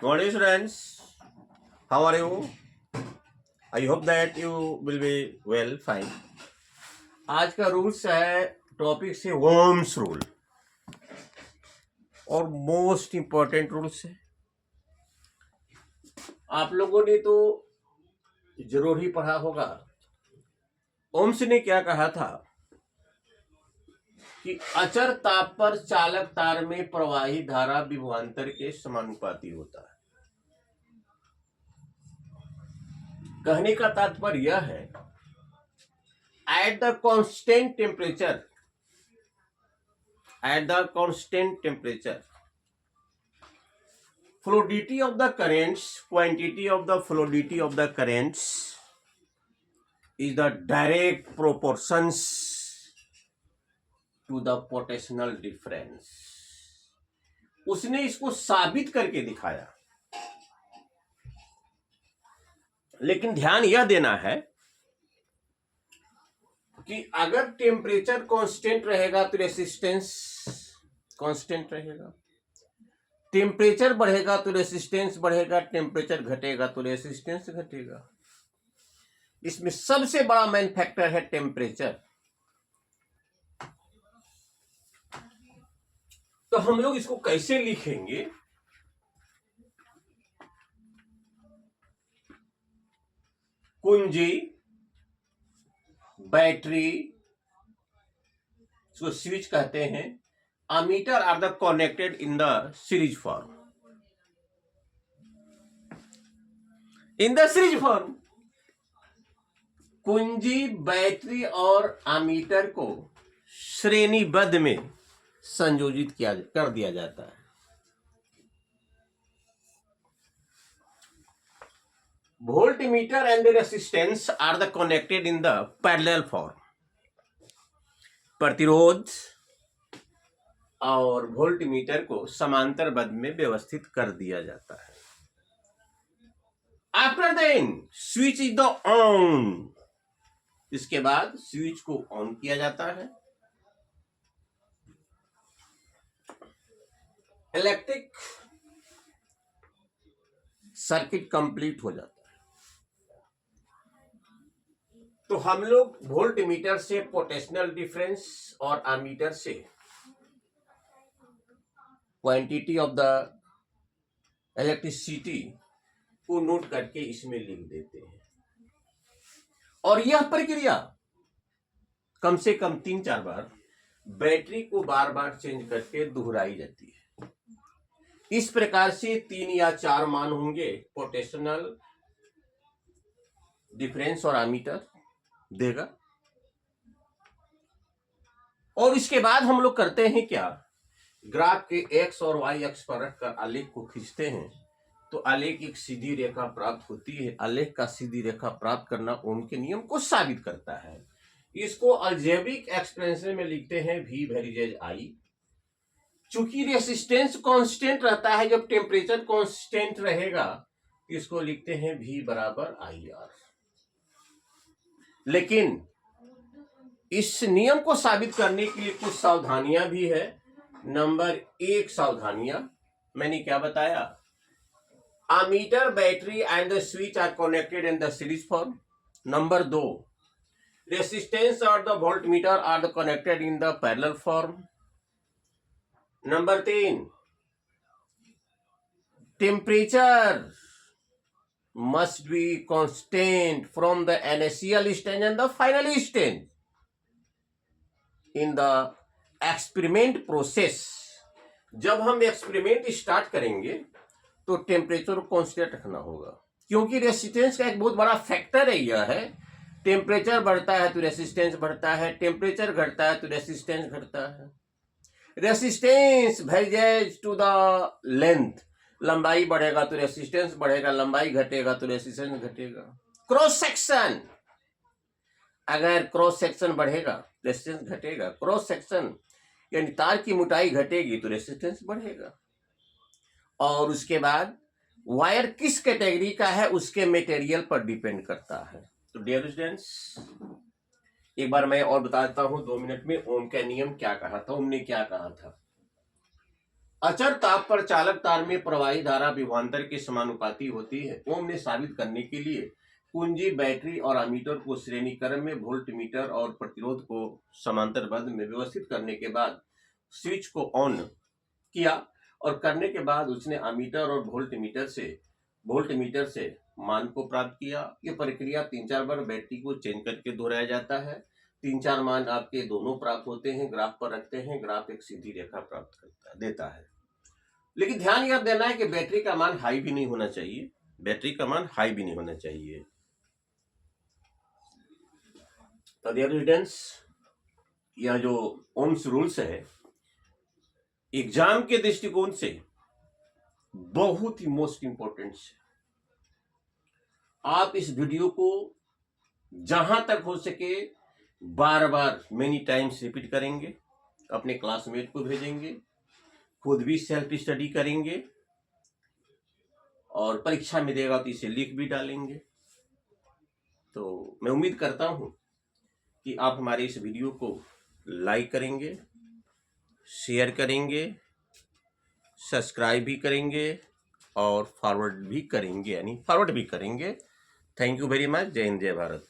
Morning, students. How are you? I hope that you will be well, fine. आज का rules है, topic से worms rule और most important rules है। आप लोगों ने तो जरूर ही पढ़ा होगा। ओम्स ने क्या कहा था कि अचर ताप पर चालक तार में प्रवाही धारा विभवांतर के समानुपाती होता है। कहने का तात्पर्य यह है, at the constant temperature, fluidity of the currents, quantity of the fluidity of the currents is the direct proportions to the potential difference. उसने इसको साबित करके दिखाया, लेकिन ध्यान यह देना है कि अगर टेम्परेचर कांस्टेंट रहेगा तो रेसिस्टेंस कांस्टेंट रहेगा, टेम्परेचर बढ़ेगा तो रेसिस्टेंस बढ़ेगा, टेम्परेचर घटेगा तो रेसिस्टेंस घटेगा। इसमें सबसे बड़ा मेन फैक्टर है टेम्परेचर। तो हम लोग इसको कैसे लिखेंगे? कुंजी, बैटरी, इसको स्विच कहते हैं, ammeter are the connected in the series form. In the series form, कुंजी, बैटरी और अमीटर को श्रेणीबद्ध में संयोजित कर दिया जाता है। Voltmeter and the resistance are the connected in the parallel form. प्रतिरोध और वोल्टमीटर को समांतरबद्ध में व्यवस्थित कर दिया जाता है। After then switch is the on, इसके बाद स्विच को ऑन किया जाता है। इलेक्ट्रिक सर्किट कंप्लीट हो जाता है। तो हम लोग वोल्टमीटर से पोटेंशियल डिफरेंस और अमीटर से क्वांटिटी ऑफ द इलेक्ट्रिसिटी को नोट करके इसमें लिख देते हैं। और यह प्रक्रिया कम से कम 3-4 बार बैटरी को बार बार चेंज करके दोहराई जाती है। इस प्रकार से 3 या 4 मान होंगे, पोटेंशियल डिफरेंस और अमीटर देगा। और इसके बाद हम लोग करते हैं क्या, ग्राफ के एक्स और वाई अक्ष पर रखकर आलेख को खींचते हैं तो आलेख एक सीधी रेखा प्राप्त होती है। आलेख का सीधी रेखा प्राप्त करना ओम के नियम को साबित करता है। इसको अलजेब्रिक एक्सप्रेशन में लिखते हैं V वेरिजेज I। चूंकि रेसिस्टेंस कांस्टेंट रहता है, जब टेम्परेचर कांस्टेंट रहेगा इसको लिखते हैं V बराबर IR। लेकिन इस नियम को साबित करने के लिए कुछ सावधानियां भी है। नंबर 1 सावधानियां मैंने क्या बताया, ammeter, battery and the switch are connected in the series form. Number 2, resistance और the voltmeter are the connected in the parallel form. Number 3, temperature must be constant from the initial stage and the final stage in the experiment process। जब हम experiment start करेंगे तो temperature को constant रखना होगा, क्योंकि resistance का एक बहुत बड़ा फैक्टर है। यह है, टेम्परेचर बढ़ता है तो रेसिस्टेंस बढ़ता है, टेम्परेचर घटता है तो रेसिस्टेंस घटता है। Resistance varies to the length, लंबाई बढ़ेगा तो रेसिस्टेंस बढ़ेगा, लंबाई घटेगा तो रेसिस्टेंस घटेगा। क्रॉस सेक्शन, अगर क्रॉस सेक्शन बढ़ेगा रेसिस्टेंस घटेगा, क्रॉस सेक्शन यानी तार की मोटाई घटेगी तो रेसिस्टेंस बढ़ेगा। और उसके बाद वायर किस कैटेगरी का है उसके मटेरियल पर डिपेंड करता है। तो डियर स्टूडेंट्स, एक बार मैं और बता देता हूं 2 मिनट में ओम का नियम क्या कहा था। ओम ने क्या कहा था, अचर ताप पर चालक तार में प्रवाही धारा विभवांतर के समानुपाती होती है। ओम ने साबित करने के लिए कुंजी, बैटरी और अमीटर को श्रेणी क्रम में, वोल्ट मीटर और प्रतिरोध को समांतरबद्ध में व्यवस्थित करने के बाद स्विच को ऑन किया और करने के बाद उसने अमीटर और वोल्ट मीटर से मान को प्राप्त किया। ये प्रक्रिया 3-4 बार बैटरी को चेंज करके दोहराया जाता है। 3-4 मान आपके दोनों प्राप्त होते हैं, ग्राफ पर रखते हैं, ग्राफ एक सीधी रेखा प्राप्त देता है। लेकिन ध्यान यह देना है कि बैटरी का मान हाई भी नहीं होना चाहिए, तो डियर स्टूडेंट्स, यह जो ओम्स रूल्स है एग्जाम के दृष्टिकोण से बहुत ही मोस्ट इंपॉर्टेंट है। आप इस वीडियो को जहां तक हो सके बार बार मेनी टाइम्स रिपीट करेंगे, अपने क्लासमेट को भेजेंगे, खुद भी सेल्फ स्टडी करेंगे और परीक्षा में देगा तो इसे लिख भी डालेंगे। तो मैं उम्मीद करता हूं कि आप हमारे इस वीडियो को लाइक करेंगे, शेयर करेंगे, सब्सक्राइब भी करेंगे और फॉरवर्ड भी करेंगे। Thank you very much. जय हिंद, जय भारत।